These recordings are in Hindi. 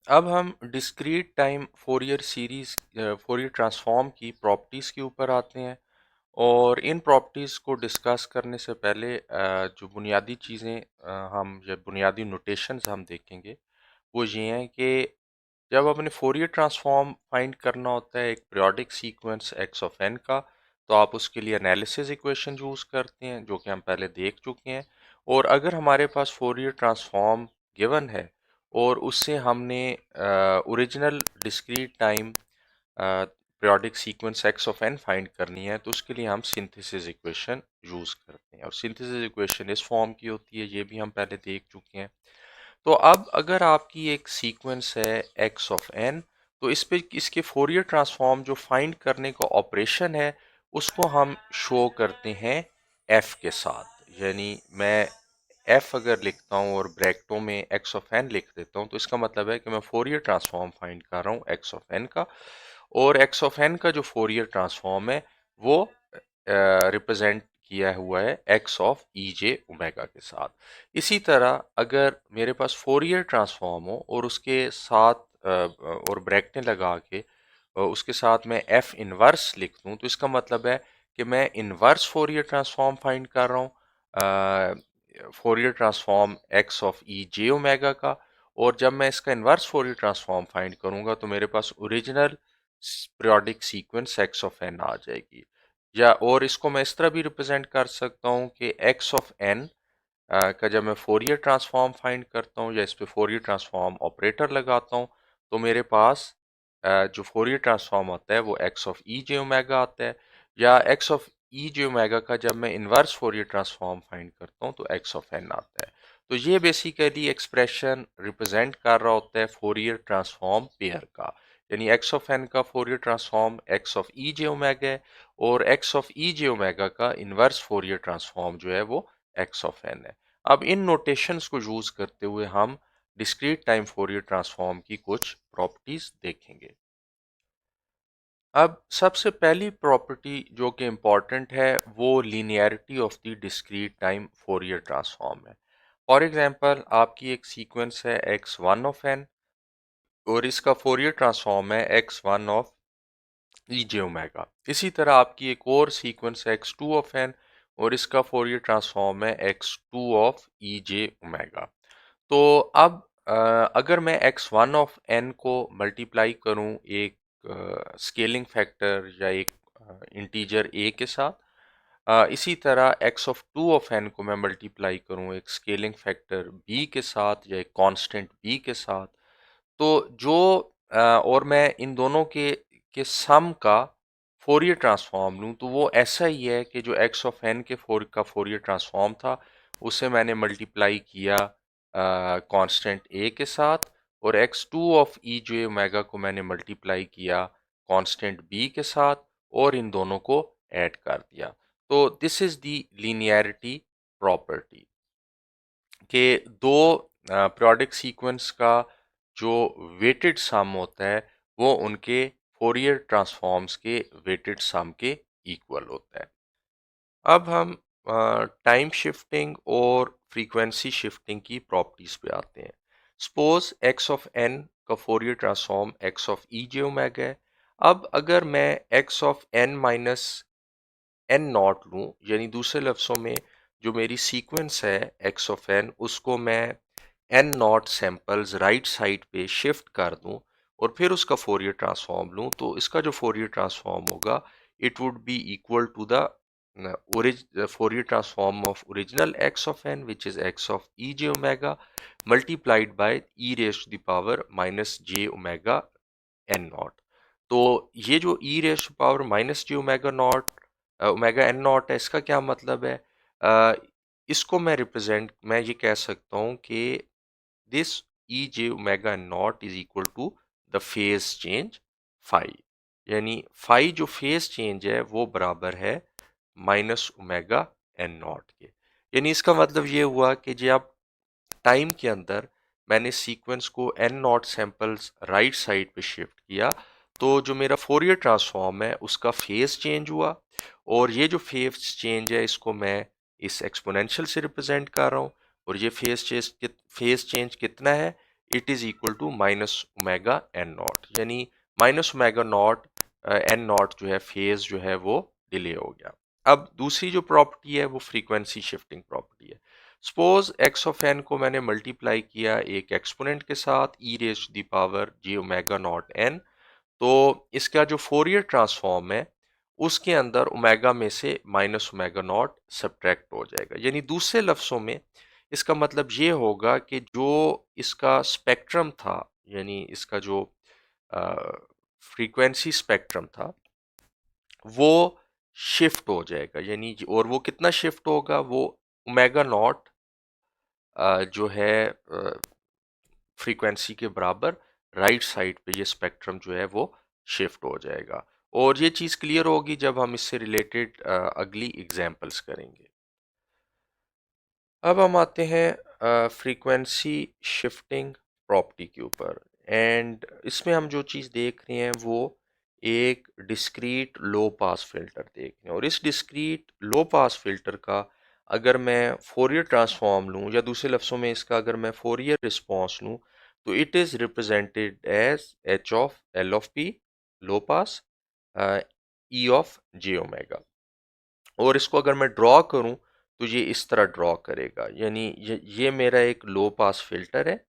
अब हम discrete time Fourier series Fourier transform की प्रॉपर्टीज़ के ऊपर आते हैं। और इन प्रॉपर्टीज़ को डिस्कस करने से पहले जो बुनियादी चीज़ें हम या बुनियादी नोटेशंस हम देखेंगे वो ये हैं कि जब आपने फोरियर ट्रांसफॉर्म फाइंड करना होता है एक periodic sequence x of n का, तो आप उसके लिए एनालिसिस इक्वेशन यूज़ करते हैं जो कि हम पहले देख चुके हैं। और अगर हमारे पास फोरियर ट्रांसफॉर्म गिवन है और उससे हमने original discrete time periodic sequence x of n find करनी है, तो उसके लिए हम सिंथेसिस इक्वेशन यूज़ करते हैं। और सिंथेसिस इक्वेशन इस फॉर्म की होती है, ये भी हम पहले देख चुके हैं। तो अब अगर आपकी एक सीक्वेंस है एक्स ऑफ एन, तो इस पे इसके फोरियर ट्रांसफॉर्म जो फाइंड करने का ऑपरेशन है उसको हम शो करते हैं एफ के साथ। यानी मैं एफ अगर लिखता हूँ और ब्रैकेटों में एक्स ऑफ एन लिख देता हूँ, तो इसका मतलब है कि मैं फोरियर ट्रांसफॉर्म फाइंड कर रहा हूँ एक्स ऑफ एन का। और एक्स ऑफ एन का जो फोरियर ट्रांसफॉर्म है वो रिप्रेजेंट किया हुआ है x of e j omega के साथ। इसी तरह अगर मेरे पास फोरियर ट्रांसफॉर्म हो और उसके साथ और ब्रैकेटें लगा के उसके साथ मैं एफ इनवर्स लिख दूं, तो इसका मतलब है कि मैं इनवर्स फोरियर ट्रांसफॉर्म फाइंड कर रहा हूँ Fourier transform x of e j omega का। और जब मैं इसका इनवर्स फोरियर ट्रांसफॉर्म फाइंड करूंगा तो मेरे पास original periodic sequence x of n आ जाएगी। या और इसको मैं इस तरह भी रिप्रेजेंट कर सकता हूँ कि एक्स ऑफ एन का जब मैं फोरियर ट्रांसफॉर्म फाइंड करता हूँ या इस पे फोरियर ट्रांसफॉर्म ऑपरेटर लगाता हूँ, तो मेरे पास जो फोरियर ट्रांसफॉर्म आता है वो x of e j omega आता है। या x of e j omega का जब मैं इनवर्स फोरियर ट्रांसफॉर्म फाइंड करता हूँ तो एक्स ऑफ एन आता है। तो ये बेसिकली एक्सप्रेशन रिप्रेजेंट कर रहा होता है फोरियर ट्रांसफॉर्म पेयर का। यानी एक्स ऑफ एन का Fourier transform x of e j omega है और x of e j omega का इनवर्स फोरियर ट्रांसफॉर्म जो है वो एक्स ऑफ एन है। अब इन नोटेशंस को यूज करते हुए हम डिस्क्रीट टाइम फोरियर ट्रांसफॉर्म की कुछ प्रॉपर्टीज देखेंगे। अब सबसे पहली प्रॉपर्टी जो कि इम्पॉर्टेंट है वो linearity of the discrete time Fourier transform है। फॉर एग्जांपल आपकी एक सीक्वेंस है एक्स वन ऑफ एन और इसका फोरियर ट्रांसफॉर्म है x one of e j omega. इसी तरह आपकी एक और सीक्वेंस है एक्स टू ऑफ एन और इसका फोरियर ट्रांसफॉर्म है x two of e j omega. तो अब अगर मैं एक्स वन ऑफ एन को मल्टीप्लाई करूं एक स्केलिंग फैक्टर या एक इंटीजर ए के साथ, इसी तरह x of two of n को मैं मल्टीप्लाई करूं एक स्केलिंग फैक्टर बी के साथ या एक कांस्टेंट बी के साथ, तो जो और मैं इन दोनों के सम का फोरियर ट्रांसफॉर्म लूँ, तो वो ऐसा ही है कि जो एक्स ऑफ एन के फोरियर ट्रांसफॉर्म था उसे मैंने मल्टीप्लाई किया कांस्टेंट ए के साथ और x two of e j omega को मैंने मल्टीप्लाई किया कांस्टेंट बी के साथ और इन दोनों को ऐड कर दिया। तो this is the linearity property के दो पीरियोडिक सीक्वेंस का जो वेटेड सम होता है वो उनके फोरियर ट्रांसफॉर्म्स के वेटेड सम के इक्वल होता है। अब हम टाइम शिफ्टिंग और फ्रीक्वेंसी शिफ्टिंग की प्रॉपर्टीज पे आते हैं। सपोज एक्स ऑफ एन का Fourier transform x of e j omega है। अब अगर मैं x of n minus n not लूँ, यानी दूसरे लफ्ज़ों में जो मेरी सीक्वेंस है एक्स ऑफ एन उसको मैं n not samples right side पे शिफ्ट कर दूं और फिर उसका फोरियर ट्रांसफॉर्म लूं, तो इसका जो फोरियर ट्रांसफॉर्म होगा it would be equal to the Fourier transform of original x of n which is x of e j omega multiplied by e raise to the power minus j omega n naught. तो ये जो e raise to power minus j omega naught omega n naught है, इसका क्या मतलब है? अ, इसको मैं ये कह सकता हूँ कि this e j omega not is equal to the phase change phi. यानी फाई जो फेज चेंज है वो बराबर है माइनस ओमेगा एन नॉट के। यानी इसका मतलब ये हुआ कि जब टाइम के अंदर मैंने सीक्वेंस को n not samples right side पे शिफ्ट किया, तो जो मेरा फोरियर ट्रांसफॉर्म है उसका फेज चेंज हुआ। और ये जो फेज चेंज है इसको मैं इस एक्सपोनेंशियल से रिप्रेजेंट कर रहा हूँ। और ये फेज चेंज कितना है? It is equal to minus omega n naught, यानी minus omega naught n naught जो है फेज जो है वो डिले हो गया। अब दूसरी जो प्रॉपर्टी है वो फ्रीक्वेंसी शिफ्टिंग प्रॉपर्टी है। सपोज एक्स ऑफ एन को मैंने मल्टीप्लाई किया एक एक्सपोनेंट के साथ e raise to the power j omega naught n, तो इसका जो फोरियर ट्रांसफॉर्म है उसके अंदर ओमेगा में से माइनस ओमेगा नॉट सब्ट्रैक्ट हो जाएगा। यानी दूसरे लफ्ज़ों में इसका मतलब ये होगा कि जो इसका स्पेक्ट्रम था, यानी इसका जो फ्रीक्वेंसी स्पेक्ट्रम था वो शिफ्ट हो जाएगा। यानी और वो कितना शिफ्ट होगा, वो ओमेगा नॉट जो है फ्रीक्वेंसी के बराबर राइट साइड पे ये स्पेक्ट्रम जो है वो शिफ्ट हो जाएगा। और ये चीज़ क्लियर होगी जब हम इससे रिलेटेड अगली एग्जांपल्स करेंगे। अब हम आते हैं फ्रीक्वेंसी शिफ्टिंग प्रॉपर्टी के ऊपर, एंड इसमें हम जो चीज़ देख रहे हैं वो एक डिस्क्रीट लो पास फिल्टर देख रहे हैं। और इस डिस्क्रीट लो पास फिल्टर का अगर मैं फोरियर ट्रांसफॉर्म लूँ, या दूसरे लफ्ज़ों में इसका अगर मैं फोरियर रिस्पॉन्स लूँ, तो it is represented as h of l of p low pass e of j omega. और इसको अगर मैं ड्रॉ करूं तो ये इस तरह ड्रॉ करेगा, यानी ये मेरा एक लो पास फिल्टर है।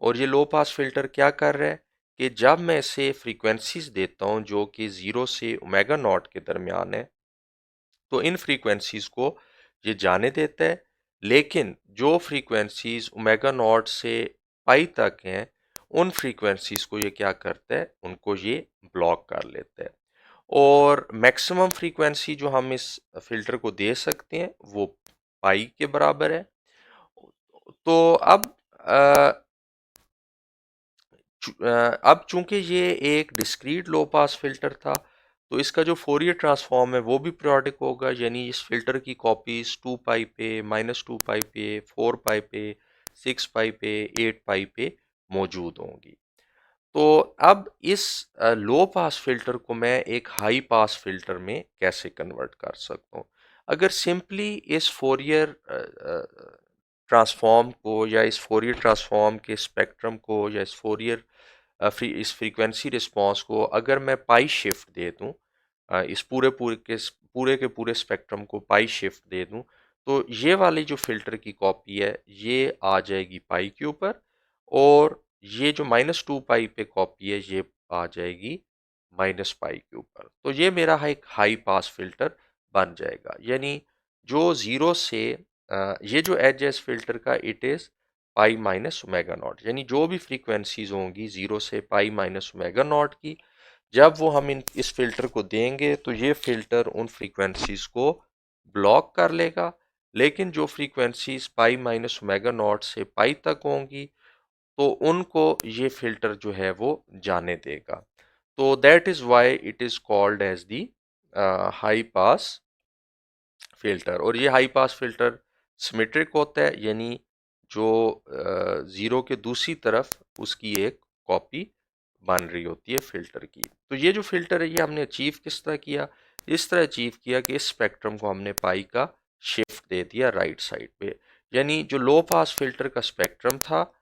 और ये लो पास फिल्टर क्या कर रहा है कि जब मैं इसे फ्रीक्वेंसीज देता हूं जो कि 0 से ओमेगा नॉट के दरमियान है, तो इन फ्रीक्वेंसीज को ये जाने देता है। लेकिन जो फ्रीक्वेंसीज ओमेगा नॉट से पाई तक हैं, उन फ्रीक्वेंसीज को ये क्या करता है, उनको ये ब्लॉक कर लेता है। और मैक्सिमम फ्रीक्वेंसी जो हम इस फिल्टर को दे सकते हैं वो पाई के बराबर है। तो अब चूंकि ये एक डिस्क्रीट लो पास फिल्टर था, तो इसका जो फोरियर ट्रांसफॉर्म है वो भी पीरियोडिक होगा। यानी इस फिल्टर की कॉपीज 2 पाई पे, -2 पाई पे, 4 पाई पे, 6 पाई पे, 8 पाई पे मौजूद होंगी। तो अब इस लो पास फिल्टर को मैं एक हाई पास फिल्टर में कैसे कन्वर्ट कर सकता हूँ? अगर सिंपली इस फोरियर ट्रांसफॉर्म को, या इस फोरियर ट्रांसफॉर्म के स्पेक्ट्रम को, या इस फोरियर इस फ्रीक्वेंसी रिस्पांस को अगर मैं पाई शिफ्ट दे दूं, इस पूरे के पूरे स्पेक्ट्रम को पाई शिफ्ट दे दूं, तो ये वाली जो फिल्टर की कॉपी है ये आ जाएगी पाई के ऊपर। और ये जो -2 पाई पे कॉपी है ये आ जाएगी -पाई के ऊपर। तो ये मेरा एक हाई पास फिल्टर बन जाएगा। यानी जो जीरो से ये जो एज है इस फिल्टर का, it is pi minus omega not, यानी जो भी फ्रीक्वेंसीज होंगी 0 से पाई माइनस ओमेगा नॉट की, जब वो हम इस फिल्टर को देंगे तो ये फिल्टर उन फ्रीक्वेंसीज को ब्लॉक कर लेगा। लेकिन जो frequencies pi minus omega not से पाई तक होंगी, तो उनको ये फिल्टर जो है वो जाने देगा। तो that is why it is called as the high pass filter. और ये हाई पास फिल्टर सिमेट्रिक होता है, यानी जो ज़ीरो के दूसरी तरफ उसकी एक कॉपी बन रही होती है फिल्टर की। तो ये जो फिल्टर है ये हमने अचीव किस तरह किया? इस तरह अचीव किया कि इस स्पेक्ट्रम को हमने पाई का शिफ्ट दे दिया राइट साइड पे। यानी जो लो पास फिल्टर का स्पेक्ट्रम था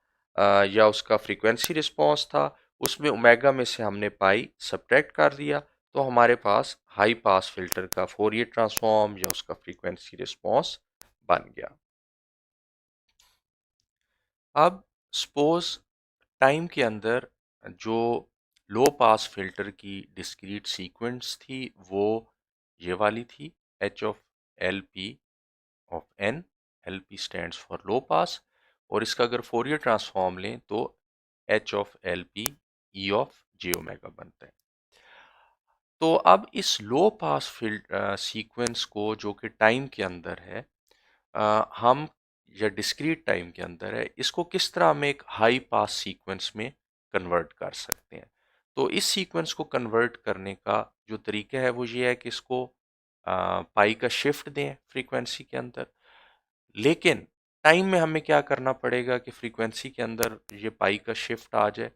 या उसका फ्रीक्वेंसी रिस्पॉन्स था, उसमें ओमेगा में से हमने पाई सब्ट्रैक्ट कर दिया, तो हमारे पास हाई पास फिल्टर का फोरियर ट्रांसफॉर्म या उसका फ्रीक्वेंसी रिस्पॉन्स बन गया। अब सपोज टाइम के अंदर जो लो पास फिल्टर की डिस्क्रीट सीक्वेंस थी वो ये वाली थी, h of L P of n. L P stands for low pass, और इसका अगर फोरियर ट्रांसफॉर्म लें तो h of L P e of j omega बनता है। तो अब इस लो पास सीक्वेंस को जो कि टाइम के अंदर है, हम या डिस्क्रीट टाइम के अंदर है, इसको किस तरह हम एक हाई पास सीक्वेंस में कन्वर्ट कर सकते हैं? तो इस सीक्वेंस को कन्वर्ट करने का जो तरीका है वो ये है कि इसको पाई का शिफ्ट दें फ्रीक्वेंसी के अंदर। लेकिन टाइम में हमें क्या करना पड़ेगा कि फ्रीक्वेंसी के अंदर ये पाई का शिफ्ट आ जाए,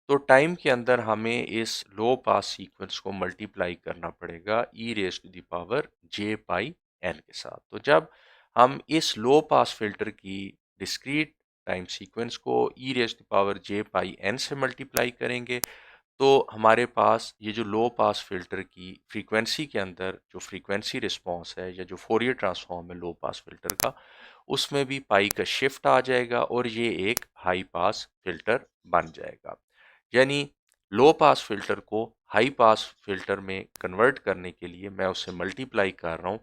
तो टाइम के अंदर हमें इस लो पास सीक्वेंस को मल्टीप्लाई करना पड़ेगा e raise to the power j pi n के साथ। तो जब हम इस लो पास फिल्टर की डिस्क्रीट टाइम सीक्वेंस को e raise to power j pi n से मल्टीप्लाई करेंगे तो हमारे पास ये जो लो पास फिल्टर की फ्रीक्वेंसी के अंदर जो फ्रीक्वेंसी रिस्पांस है या जो फोरियर ट्रांसफॉर्म है लो पास फिल्टर का, उसमें भी पाई का शिफ्ट आ जाएगा और ये एक हाई पास फिल्टर बन जाएगा। यानी लो पास फिल्टर को हाई पास फिल्टर में कन्वर्ट करने के लिए मैं उसे मल्टीप्लाई कर रहा हूँ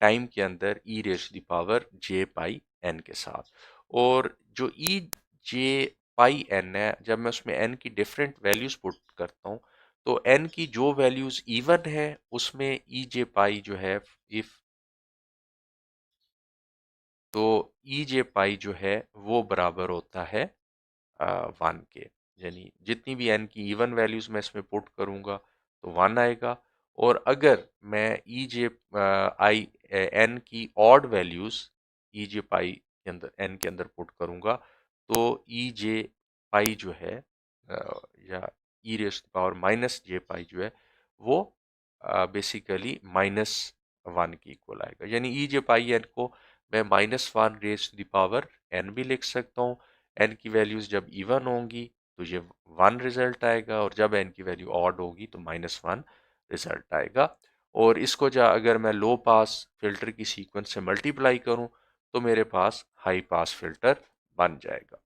टाइम के अंदर e raise to the power j pi n के साथ। और जो ई जे पाई एन है, जब मैं उसमें एन की डिफरेंट वैल्यूज पुट करता हूँ तो एन की जो वैल्यूज इवन है उसमें ई जे पाई जो है, इफ तो ई जे पाई जो है वो बराबर होता है 1 के। यानी जितनी भी एन की इवन वैल्यूज मैं इसमें पुट करूंगा तो 1 आएगा। और अगर मैं ई जे आई एन की ऑड वैल्यूज ई जे पाई के अंदर एन के अंदर पुट करूंगा तो ई जे पाई जो है या e raise to power minus j pi जो है वो बेसिकली -1 के इक्वल आएगा। यानी ई जे पाई एन को मैं -1 raise to the power n भी लिख सकता हूँ। एन की वैल्यूज जब इवन होंगी तो ये 1 रिजल्ट आएगा और जब एन की वैल्यू ऑड होगी तो -1 रिजल्ट आएगा। और इसको अगर मैं लो पास फिल्टर की सीक्वेंस से मल्टीप्लाई करूं तो मेरे पास हाई पास फिल्टर बन जाएगा।